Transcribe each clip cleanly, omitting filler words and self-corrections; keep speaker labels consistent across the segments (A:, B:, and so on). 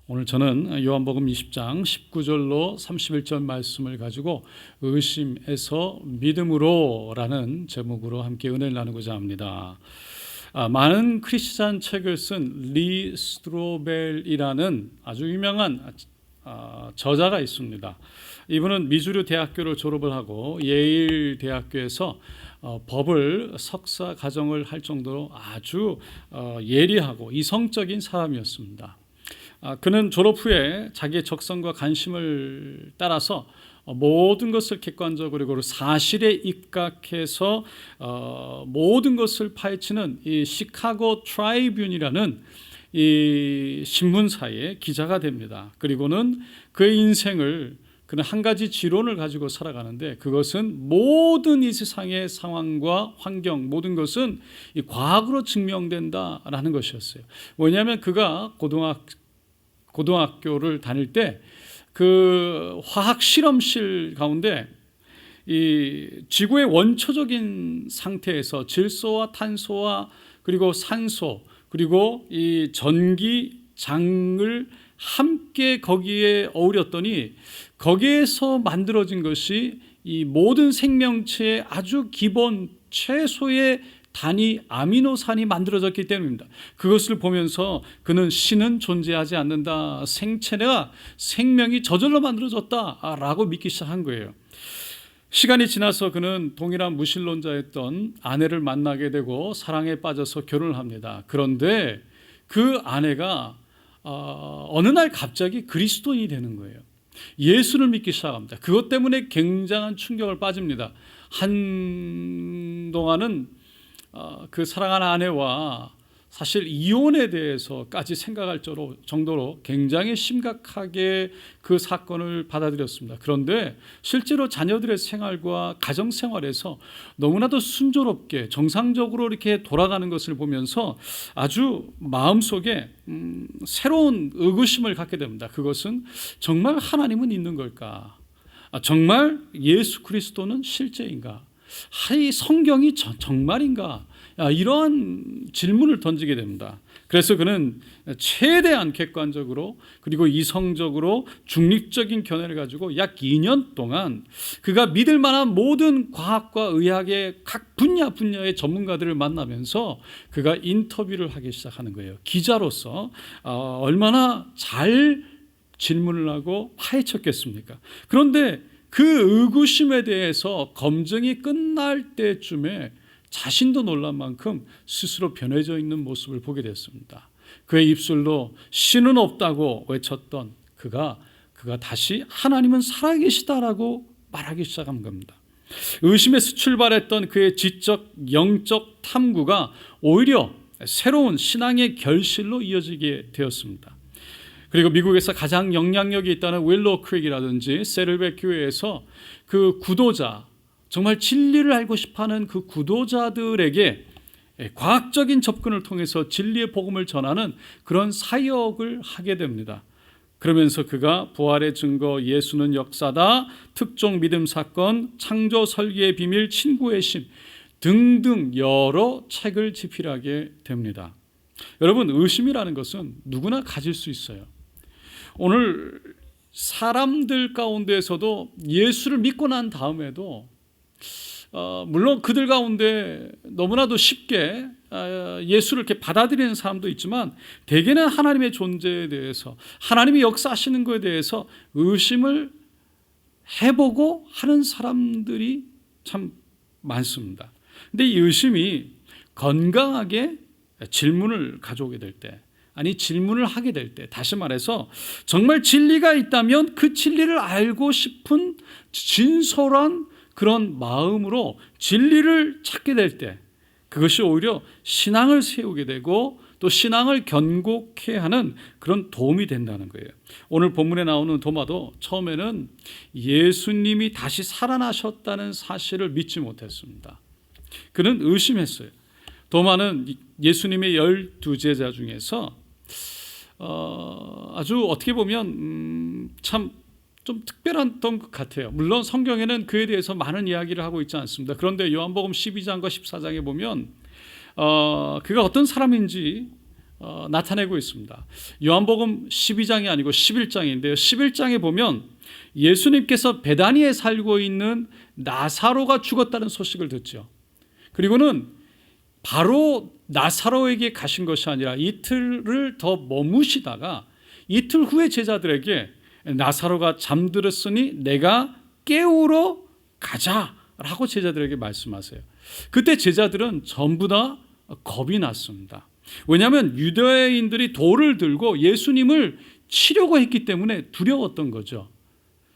A: 오늘 저는 요한복음 20장 19절로 31절 말씀을 가지고 의심에서 믿음으로라는 제목으로 함께 은혜를 나누고자 합니다. 많은 크리스찬 책을 쓴 리 스트로벨이라는 아주 유명한 저자가 있습니다. 이분은 미주리 대학교를 졸업을 하고 예일 대학교에서 법을 석사 과정을 할 정도로 아주 예리하고 이성적인 사람이었습니다. 그는 졸업 후에 자기의 적성과 관심을 따라서 모든 것을 객관적으로 그리고 사실에 입각해서 모든 것을 파헤치는 이 시카고 트라이뷴이라는 이 신문사의 기자가 됩니다. 그리고는 그의 인생을 그는 한 가지 지론을 가지고 살아가는데, 그것은 모든 이 세상의 상황과 환경, 모든 것은 이 과학으로 증명된다라는 것이었어요. 뭐냐면 그가 고등학교를 다닐 때 그 화학 실험실 가운데 이 지구의 원초적인 상태에서 질소와 탄소와 그리고 산소 그리고 이 전기장을 함께 거기에 어우렸더니 거기에서 만들어진 것이 이 모든 생명체의 아주 기본 최소의 단위 아미노산이 만들어졌기 때문입니다. 그것을 보면서 그는 신은 존재하지 않는다, 생체가 생명이 저절로 만들어졌다라고 믿기 시작한 거예요. 시간이 지나서 그는 동일한 무신론자였던 아내를 만나게 되고 사랑에 빠져서 결혼을 합니다. 그런데 그 아내가 어느 날 갑자기 그리스도인이 되는 거예요. 예수를 믿기 시작합니다. 그것 때문에 굉장한 충격을 빠집니다. 한동안은 그 사랑하는 아내와 사실 이혼에 대해서까지 생각할 정도로 굉장히 심각하게 그 사건을 받아들였습니다. 그런데 실제로 자녀들의 생활과 가정생활에서 너무나도 순조롭게 정상적으로 이렇게 돌아가는 것을 보면서 아주 마음속에 새로운 의구심을 갖게 됩니다. 그것은 정말 하나님은 있는 걸까? 정말 예수 그리스도는 실제인가? 이 성경이 정말인가? 이러한 질문을 던지게 됩니다. 그래서 그는 최대한 객관적으로 그리고 이성적으로 중립적인 견해를 가지고 약 2년 동안 그가 믿을 만한 모든 과학과 의학의 각 분야의 전문가들을 만나면서 그가 인터뷰를 하기 시작하는 거예요. 기자로서 얼마나 잘 질문을 하고 파헤쳤겠습니까? 그런데 그 의구심에 대해서 검증이 끝날 때쯤에 자신도 놀란 만큼 스스로 변해져 있는 모습을 보게 됐습니다. 그의 입술로 신은 없다고 외쳤던 그가 다시 하나님은 살아계시다라고 말하기 시작한 겁니다. 의심에서 출발했던 그의 지적 영적 탐구가 오히려 새로운 신앙의 결실로 이어지게 되었습니다. 그리고 미국에서 가장 영향력이 있다는 윌로우 크릭이라든지 세를백 교회에서 그 구도자, 정말 진리를 알고 싶어하는 그 구도자들에게 과학적인 접근을 통해서 진리의 복음을 전하는 그런 사역을 하게 됩니다. 그러면서 그가 부활의 증거, 예수는 역사다, 특종 믿음 사건, 창조 설계의 비밀, 친구의 심 등등 여러 책을 집필하게 됩니다. 여러분, 의심이라는 것은 누구나 가질 수 있어요. 오늘 사람들 가운데에서도 예수를 믿고 난 다음에도 물론 그들 가운데 너무나도 쉽게 예수를 이렇게 받아들이는 사람도 있지만 대개는 하나님의 존재에 대해서, 하나님이 역사하시는 것에 대해서 의심을 해보고 하는 사람들이 참 많습니다. 근데 이 의심이 건강하게 질문을 가져오게 될 때, 아니 질문을 하게 될 때, 다시 말해서 정말 진리가 있다면 그 진리를 알고 싶은 진솔한 그런 마음으로 진리를 찾게 될 때, 그것이 오히려 신앙을 세우게 되고 또 신앙을 견고케 하는 그런 도움이 된다는 거예요. 오늘 본문에 나오는 도마도 처음에는 예수님이 다시 살아나셨다는 사실을 믿지 못했습니다. 그는 의심했어요. 도마는 예수님의 12제자 중에서 아주 어떻게 보면 참 좀 특별했던 것 같아요. 물론 성경에는 그에 대해서 많은 이야기를 하고 있지 않습니다. 그런데 요한복음 12장과 14장에 보면 그가 어떤 사람인지 나타내고 있습니다. 요한복음 12장이 아니고 11장인데요. 11장에 보면 예수님께서 베다니에 살고 있는 나사로가 죽었다는 소식을 듣죠. 그리고는 바로 나사로에게 가신 것이 아니라 이틀을 더 머무시다가 이틀 후에 제자들에게 나사로가 잠들었으니 내가 깨우러 가자라고 제자들에게 말씀하세요. 그때 제자들은 전부 다 겁이 났습니다. 왜냐하면 유대인들이 돌을 들고 예수님을 치려고 했기 때문에 두려웠던 거죠.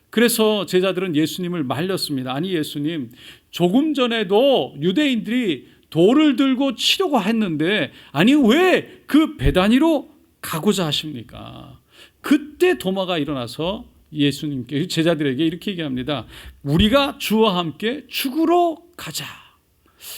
A: 그래서 제자들은 예수님을 말렸습니다. 아니 예수님, 조금 전에도 유대인들이 돌을 들고 치려고 했는데 아니 왜 그 베다니로 가고자 하십니까? 그때 도마가 일어나서 예수님께 제자들에게 이렇게 얘기합니다. 우리가 주와 함께 죽으러 가자.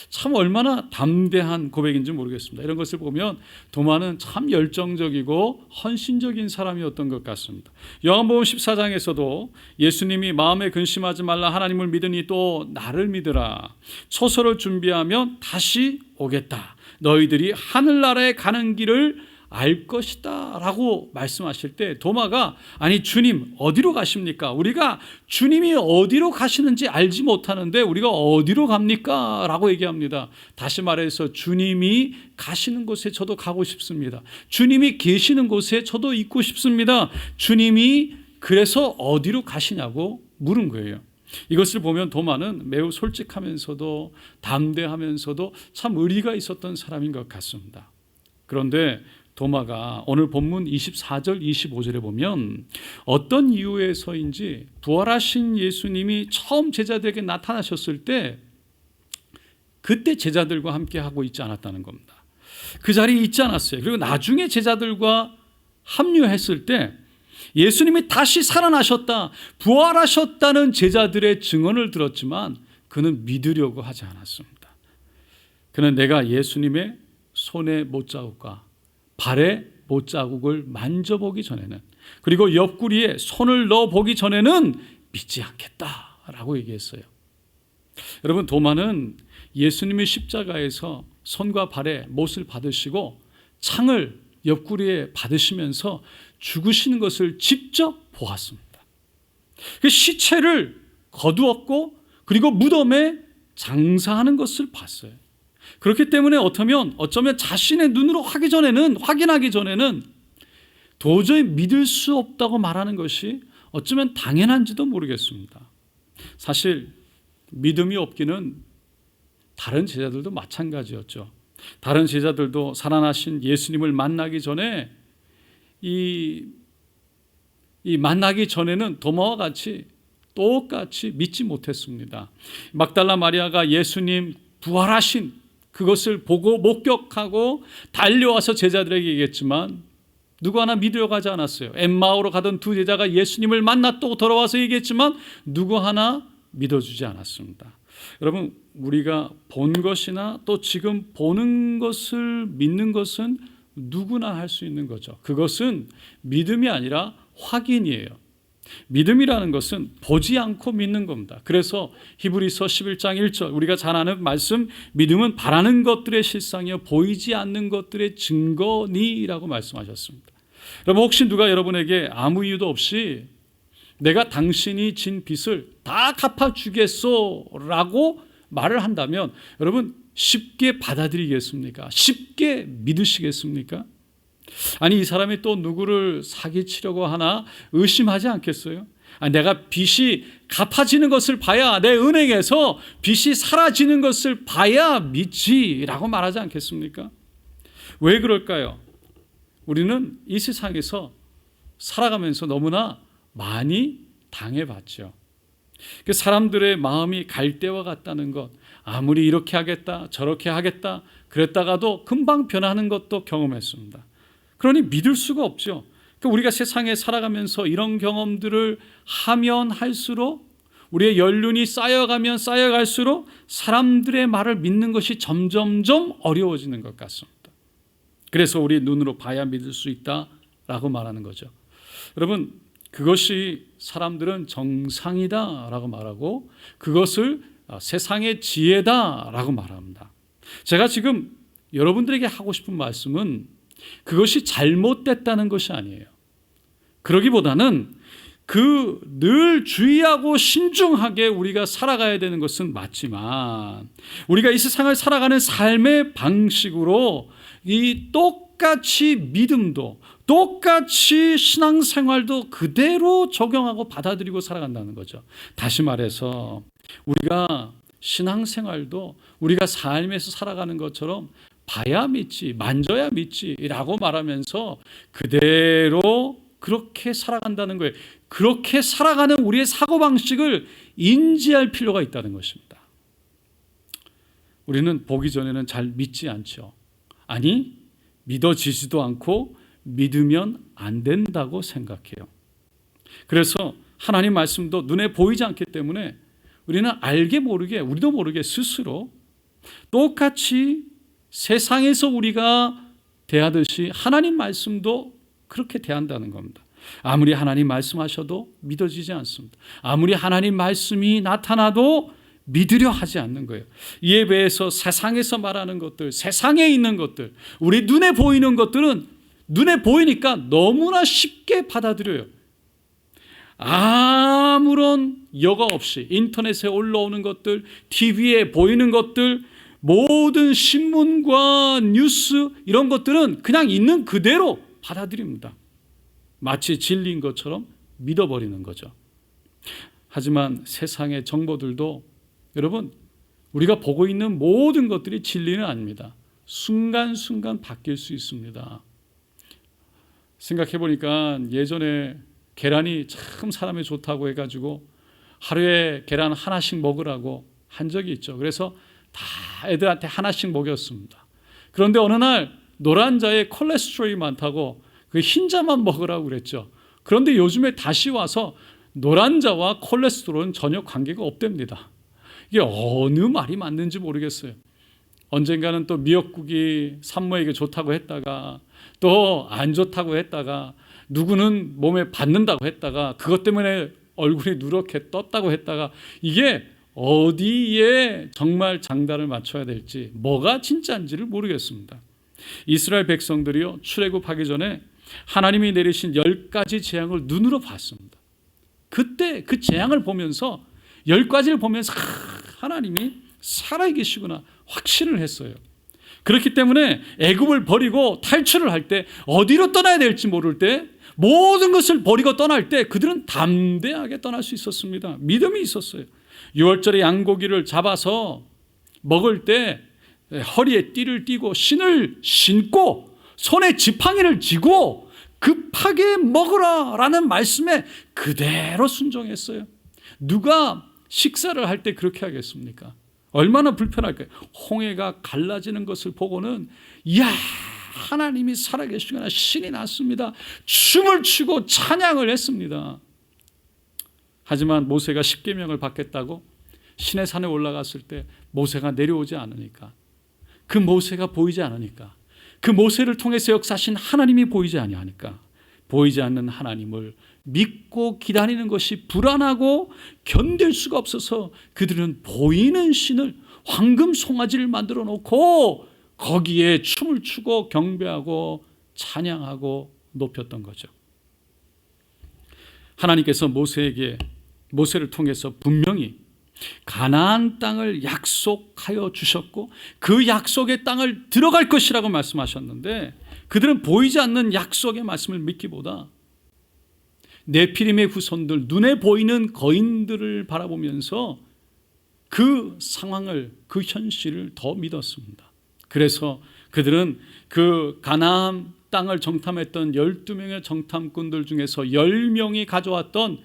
A: 참 얼마나 담대한 고백인지 모르겠습니다. 이런 것을 보면 도마는 참 열정적이고 헌신적인 사람이었던 것 같습니다. 요한복음 14장에서도 예수님이 마음에 근심하지 말라 하나님을 믿으니 또 나를 믿으라. 초소를 준비하면 다시 오겠다. 너희들이 하늘나라에 가는 길을 알 것이다 라고 말씀하실 때 도마가 아니 주님 어디로 가십니까? 우리가 주님이 어디로 가시는지 알지 못하는데 우리가 어디로 갑니까? 라고 얘기합니다. 다시 말해서 주님이 가시는 곳에 저도 가고 싶습니다. 주님이 계시는 곳에 저도 있고 싶습니다. 주님이 그래서 어디로 가시냐고 물은 거예요. 이것을 보면 도마는 매우 솔직하면서도 담대하면서도 참 의리가 있었던 사람인 것 같습니다. 그런데 도마가 오늘 본문 24절 25절에 보면 어떤 이유에서인지 부활하신 예수님이 처음 제자들에게 나타나셨을 때 그때 제자들과 함께 하고 있지 않았다는 겁니다. 그 자리에 있지 않았어요. 그리고 나중에 제자들과 합류했을 때 예수님이 다시 살아나셨다, 부활하셨다는 제자들의 증언을 들었지만 그는 믿으려고 하지 않았습니다. 그는 내가 예수님의 손의 못자국과 발에 못자국을 만져보기 전에는, 그리고 옆구리에 손을 넣어보기 전에는 믿지 않겠다라고 얘기했어요. 여러분, 도마는 예수님이 십자가에서 손과 발에 못을 받으시고 창을 옆구리에 받으시면서 죽으시는 것을 직접 보았습니다. 그 시체를 거두었고 그리고 무덤에 장사하는 것을 봤어요. 그렇기 때문에 어쩌면 자신의 눈으로 확인하기 전에는 도저히 믿을 수 없다고 말하는 것이 어쩌면 당연한지도 모르겠습니다. 사실 믿음이 없기는 다른 제자들도 마찬가지였죠. 다른 제자들도 살아나신 예수님을 만나기 전에 만나기 전에는 도마와 같이 똑같이 믿지 못했습니다. 막달라 마리아가 예수님 부활하신 그것을 보고 목격하고 달려와서 제자들에게 얘기했지만 누구 하나 믿으려고 하지 않았어요. 엠마오로 가던 두 제자가 예수님을 만났다고 돌아와서 얘기했지만 누구 하나 믿어주지 않았습니다. 여러분, 우리가 본 것이나 또 지금 보는 것을 믿는 것은 누구나 할 수 있는 거죠. 그것은 믿음이 아니라 확인이에요. 믿음이라는 것은 보지 않고 믿는 겁니다. 그래서 히브리서 11장 1절 우리가 잘 아는 말씀, 믿음은 바라는 것들의 실상이요 보이지 않는 것들의 증거니라고 말씀하셨습니다. 여러분, 혹시 누가 여러분에게 아무 이유도 없이 내가 당신이 진 빚을 다 갚아주겠소 라고 말을 한다면 여러분 쉽게 받아들이겠습니까? 쉽게 믿으시겠습니까? 아니, 이 사람이 또 누구를 사기치려고 하나 의심하지 않겠어요? 내가 빚이 갚아지는 것을 봐야, 내 은행에서 빚이 사라지는 것을 봐야 믿지라고 말하지 않겠습니까? 왜 그럴까요? 우리는 이 세상에서 살아가면서 너무나 많이 당해봤죠. 그 사람들의 마음이 갈대와 같다는 것, 아무리 이렇게 하겠다 저렇게 하겠다 그랬다가도 금방 변하는 것도 경험했습니다. 그러니 믿을 수가 없죠. 그러니까 우리가 세상에 살아가면서 이런 경험들을 하면 할수록 우리의 연륜이 쌓여가면 쌓여갈수록 사람들의 말을 믿는 것이 점점점 어려워지는 것 같습니다. 그래서 우리 눈으로 봐야 믿을 수 있다라고 말하는 거죠. 여러분, 그것이 사람들은 정상이다라고 말하고 그것을 세상의 지혜다라고 말합니다. 제가 지금 여러분들에게 하고 싶은 말씀은 그것이 잘못됐다는 것이 아니에요. 그러기보다는 그 늘 주의하고 신중하게 우리가 살아가야 되는 것은 맞지만, 우리가 이 세상을 살아가는 삶의 방식으로 이 똑같이 믿음도, 똑같이 신앙생활도 그대로 적용하고 받아들이고 살아간다는 거죠. 다시 말해서 우리가 신앙생활도 우리가 삶에서 살아가는 것처럼 봐야 믿지, 만져야 믿지라고 말하면서 그대로 그렇게 살아간다는 거예요. 그렇게 살아가는 우리의 사고방식을 인지할 필요가 있다는 것입니다. 우리는 보기 전에는 잘 믿지 않죠. 아니, 믿어지지도 않고 믿으면 안 된다고 생각해요. 그래서 하나님 말씀도 눈에 보이지 않기 때문에 우리는 알게 모르게, 우리도 모르게 스스로 똑같이 세상에서 우리가 대하듯이 하나님 말씀도 그렇게 대한다는 겁니다. 아무리 하나님 말씀하셔도 믿어지지 않습니다. 아무리 하나님 말씀이 나타나도 믿으려 하지 않는 거예요. 이에 비해서 세상에서 말하는 것들, 세상에 있는 것들, 우리 눈에 보이는 것들은 눈에 보이니까 너무나 쉽게 받아들여요. 아무런 여과 없이 인터넷에 올라오는 것들, TV에 보이는 것들, 모든 신문과 뉴스 이런 것들은 그냥 있는 그대로 받아들입니다. 마치 진리인 것처럼 믿어버리는 거죠. 하지만 세상의 정보들도 여러분, 우리가 보고 있는 모든 것들이 진리는 아닙니다. 순간순간 바뀔 수 있습니다. 생각해 보니까 예전에 계란이 참 사람에 좋다고 해가지고 하루에 계란 하나씩 먹으라고 한 적이 있죠. 그래서 다 애들한테 하나씩 먹였습니다. 그런데 어느 날 노란자에 콜레스테롤이 많다고 그 흰자만 먹으라고 그랬죠. 그런데 요즘에 다시 와서 노란자와 콜레스테롤은 전혀 관계가 없답니다. 이게 어느 말이 맞는지 모르겠어요. 언젠가는 또 미역국이 산모에게 좋다고 했다가 또 안 좋다고 했다가 누구는 몸에 받는다고 했다가 그것 때문에 얼굴이 누렇게 떴다고 했다가 이게 어디에 정말 장단을 맞춰야 될지 뭐가 진짜인지를 모르겠습니다. 이스라엘 백성들이요, 출애굽하기 전에 하나님이 내리신 10가지 재앙을 눈으로 봤습니다. 그때 그 재앙을 보면서 10가지를 보면서 하나님이 살아계시구나 확신을 했어요. 그렇기 때문에 애굽을 버리고 탈출을 할 때 어디로 떠나야 될지 모를 때 모든 것을 버리고 떠날 때 그들은 담대하게 떠날 수 있었습니다. 믿음이 있었어요. 6월절에 양고기를 잡아서 먹을 때 허리에 띠를 띠고 신을 신고 손에 지팡이를 쥐고 급하게 먹으라 라는 말씀에 그대로 순종했어요. 누가 식사를 할 때 그렇게 하겠습니까? 얼마나 불편할까요? 홍해가 갈라지는 것을 보고는 이야, 하나님이 살아계시구나, 신이 났습니다. 춤을 추고 찬양을 했습니다. 하지만 모세가 십계명을 받겠다고 시내 산에 올라갔을 때 모세가 내려오지 않으니까, 그 모세가 보이지 않으니까, 그 모세를 통해서 역사하신 하나님이 보이지 아니하니까, 보이지 않는 하나님을 믿고 기다리는 것이 불안하고 견딜 수가 없어서 그들은 보이는 신을, 황금 송아지를 만들어 놓고 거기에 춤을 추고 경배하고 찬양하고 높였던 거죠. 하나님께서 모세를 통해서 분명히 가나안 땅을 약속하여 주셨고 그 약속의 땅을 들어갈 것이라고 말씀하셨는데, 그들은 보이지 않는 약속의 말씀을 믿기보다 네피림의 후손들, 눈에 보이는 거인들을 바라보면서 그 상황을, 그 현실을 더 믿었습니다. 그래서 그들은 그 가나안 땅을 정탐했던 12명의 정탐꾼들 중에서 10명이 가져왔던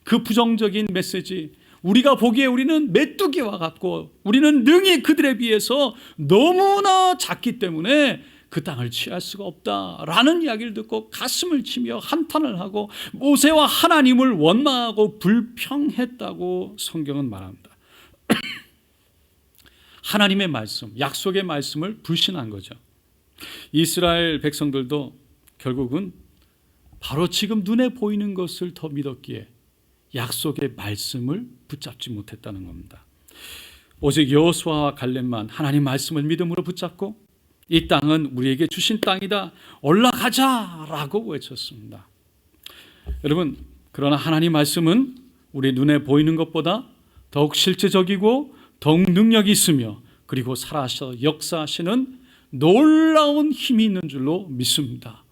A: 그 부정적인 메시지, 우리가 보기에 우리는 메뚜기와 같고 우리는 능히 그들에 비해서 너무나 작기 때문에 그 땅을 취할 수가 없다라는 이야기를 듣고 가슴을 치며 한탄을 하고 모세와 하나님을 원망하고 불평했다고 성경은 말합니다. 하나님의 말씀, 약속의 말씀을 불신한 거죠. 이스라엘 백성들도 결국은 바로 지금 눈에 보이는 것을 더 믿었기에 약속의 말씀을 붙잡지 못했다는 겁니다. 오직 여호수아와 갈렙만 하나님 말씀을 믿음으로 붙잡고 이 땅은 우리에게 주신 땅이다. 올라가자라고 외쳤습니다. 여러분, 그러나 하나님 말씀은 우리 눈에 보이는 것보다 더욱 실제적이고 더욱 능력이 있으며 그리고 살아서 역사하시는 놀라운 힘이 있는 줄로 믿습니다.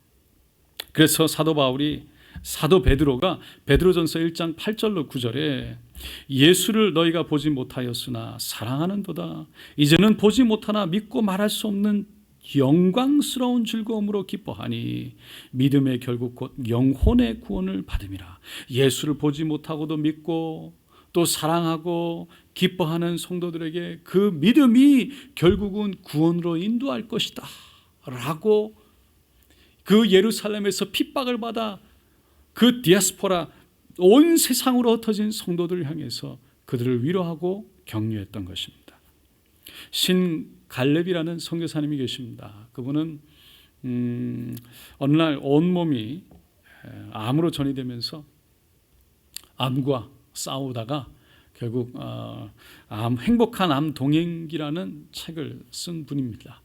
A: 그래서 사도 베드로가 베드로전서 1장 8절로 9절에 예수를 너희가 보지 못하였으나 사랑하는도다. 이제는 보지 못하나 믿고 말할 수 없는 영광스러운 즐거움으로 기뻐하니 믿음의 결국 곧 영혼의 구원을 받음이라. 예수를 보지 못하고도 믿고 또 사랑하고 기뻐하는 성도들에게 그 믿음이 결국은 구원으로 인도할 것이다 라고 그 예루살렘에서 핍박을 받아 그 디아스포라 온 세상으로 흩어진 성도들을 향해서 그들을 위로하고 격려했던 것입니다. 신 갈렙이라는 선교사님이 계십니다. 그분은 어느 날 온몸이 암으로 전이되면서 암과 싸우다가 결국 행복한 암 동행기라는 책을 쓴 분입니다.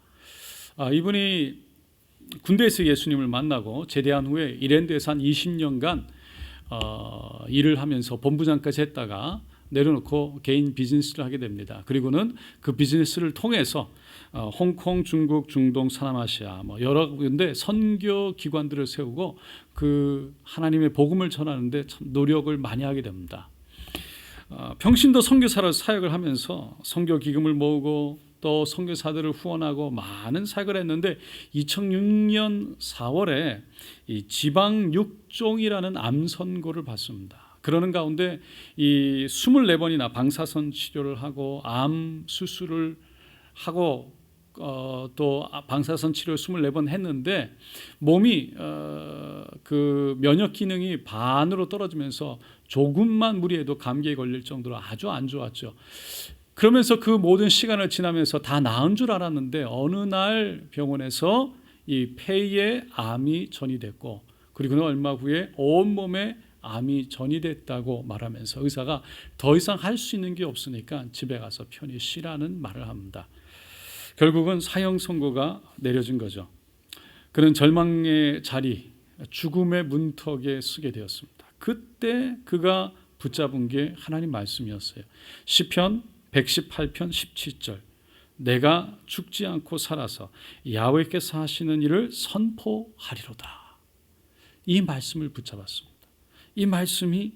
A: 이분이 군대에서 예수님을 만나고 제대한 후에 이랜드에서 한 20년간 일을 하면서 본부장까지 했다가 내려놓고 개인 비즈니스를 하게 됩니다. 그리고는 그 비즈니스를 통해서 홍콩, 중국, 중동, 서남아시아 여러 군데 선교 기관들을 세우고 그 하나님의 복음을 전하는데 참 노력을 많이 하게 됩니다. 평신도 선교사로 사역을 하면서 선교 기금을 모으고 또 선교사들을 후원하고 많은 사역을 했는데 2006년 4월에 이 지방 6종이라는 암 선고를 받습니다. 그러는 가운데 이 24번이나 방사선 치료를 하고 암 수술을 하고 또 방사선 치료 24번 했는데 몸이 그 면역 기능이 반으로 떨어지면서 조금만 무리해도 감기에 걸릴 정도로 아주 안 좋았죠. 그러면서 그 모든 시간을 지나면서 다 나은 줄 알았는데 어느 날 병원에서 이 폐에 암이 전이됐고 그리고는 얼마 후에 온몸에 암이 전이됐다고 말하면서 의사가 더 이상 할 수 있는 게 없으니까 집에 가서 편히 쉬라는 말을 합니다. 결국은 사형 선고가 내려진 거죠. 그는 절망의 자리, 죽음의 문턱에 서게 되었습니다. 그때 그가 붙잡은 게 하나님 말씀이었어요. 시편 118편 17절 내가 죽지 않고 살아서 야훼께서 하시는 일을 선포하리로다. 이 말씀을 붙잡았습니다. 이 말씀이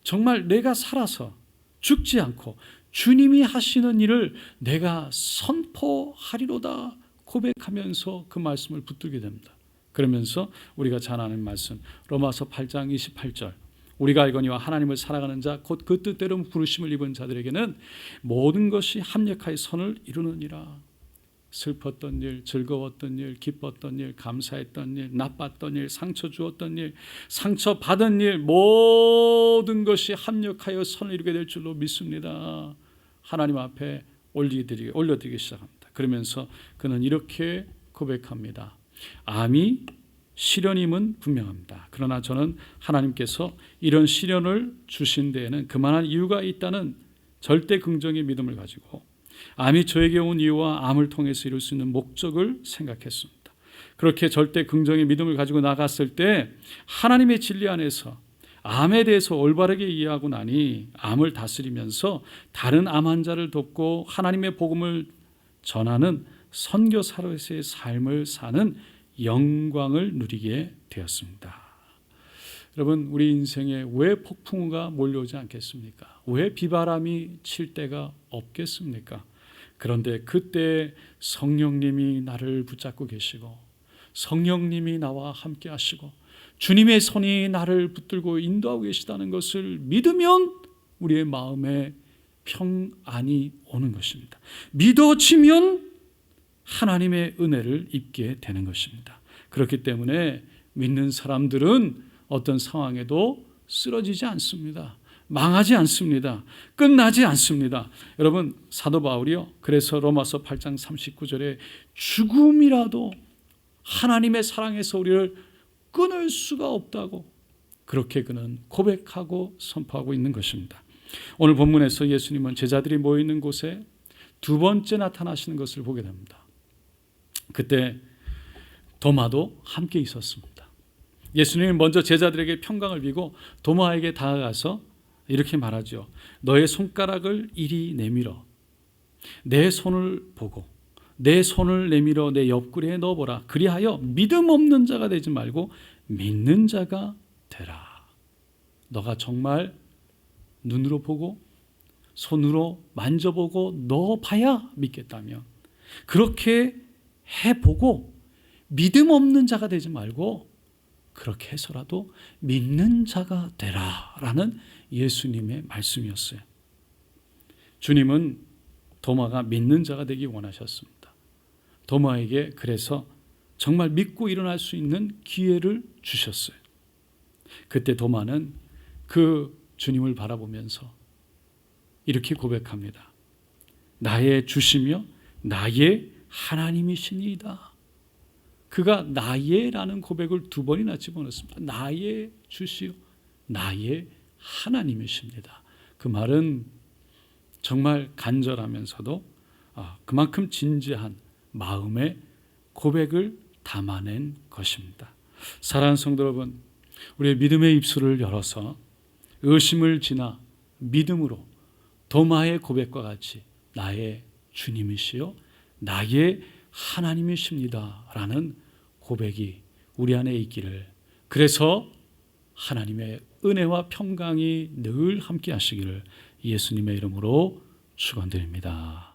A: 정말 내가 살아서 죽지 않고 주님이 하시는 일을 내가 선포하리로다 고백하면서 그 말씀을 붙들게 됩니다. 그러면서 우리가 잘 아는 말씀 로마서 8장 28절 우리가 알거니와 하나님을 살아가는 자 곧 그 뜻대로 부르심을 입은 자들에게는 모든 것이 합력하여 선을 이루느니라. 슬펐던 일, 즐거웠던 일, 기뻤던 일, 감사했던 일, 나빴던 일, 상처 주었던 일, 상처 받은 일 모든 것이 합력하여 선을 이루게 될 줄로 믿습니다. 하나님 앞에 올려드리기 시작합니다. 그러면서 그는 이렇게 고백합니다. 암이 시련임은 분명합니다. 그러나 저는 하나님께서 이런 시련을 주신 데에는 그만한 이유가 있다는 절대 긍정의 믿음을 가지고 암이 저에게 온 이유와 암을 통해서 이룰 수 있는 목적을 생각했습니다. 그렇게 절대 긍정의 믿음을 가지고 나갔을 때 하나님의 진리 안에서 암에 대해서 올바르게 이해하고 나니 암을 다스리면서 다른 암 환자를 돕고 하나님의 복음을 전하는 선교사로서의 삶을 사는 영광을 누리게 되었습니다. 여러분, 우리 인생에 왜 폭풍우가 몰려오지 않겠습니까? 왜 비바람이 칠 때가 없겠습니까? 그런데 그때 성령님이 나를 붙잡고 계시고 성령님이 나와 함께 하시고 주님의 손이 나를 붙들고 인도하고 계시다는 것을 믿으면 우리의 마음에 평안이 오는 것입니다. 믿어지면 하나님의 은혜를 입게 되는 것입니다. 그렇기 때문에 믿는 사람들은 어떤 상황에도 쓰러지지 않습니다. 망하지 않습니다. 끝나지 않습니다. 여러분, 사도 바울이요. 그래서 로마서 8장 39절에 죽음이라도 하나님의 사랑에서 우리를 끊을 수가 없다고 그렇게 그는 고백하고 선포하고 있는 것입니다. 오늘 본문에서 예수님은 제자들이 모여있는 곳에 두 번째 나타나시는 것을 보게 됩니다. 그때 도마도 함께 있었습니다. 예수님이 먼저 제자들에게 평강을 비고 도마에게 다가가서 이렇게 말하죠. 너의 손가락을 이리 내밀어 내 손을 보고 내 손을 내밀어 내 옆구리에 넣어보라. 그리하여 믿음 없는 자가 되지 말고 믿는 자가 되라. 너가 정말 눈으로 보고 손으로 만져보고 넣어봐야 믿겠다면 그렇게 해보고 믿음 없는 자가 되지 말고 그렇게 해서라도 믿는 자가 되라라는 예수님의 말씀이었어요. 주님은 도마가 믿는 자가 되기 원하셨습니다. 도마에게 그래서 정말 믿고 일어날 수 있는 기회를 주셨어요. 그때 도마는 그 주님을 바라보면서 이렇게 고백합니다. 나의 주시며 나의 하나님이시니이다. 그가 나의라는 고백을 2번이나 집어넣습니다. 나의 주시요 나의 하나님이십니다. 그 말은 정말 간절하면서도 그만큼 진지한 마음의 고백을 담아낸 것입니다. 사랑하는 성도 여러분, 우리의 믿음의 입술을 열어서 의심을 지나 믿음으로 도마의 고백과 같이 나의 주님이시요 나의 하나님이십니다 라는 고백이 우리 안에 있기를, 그래서 하나님의 은혜와 평강이 늘 함께 하시기를 예수님의 이름으로 축원드립니다.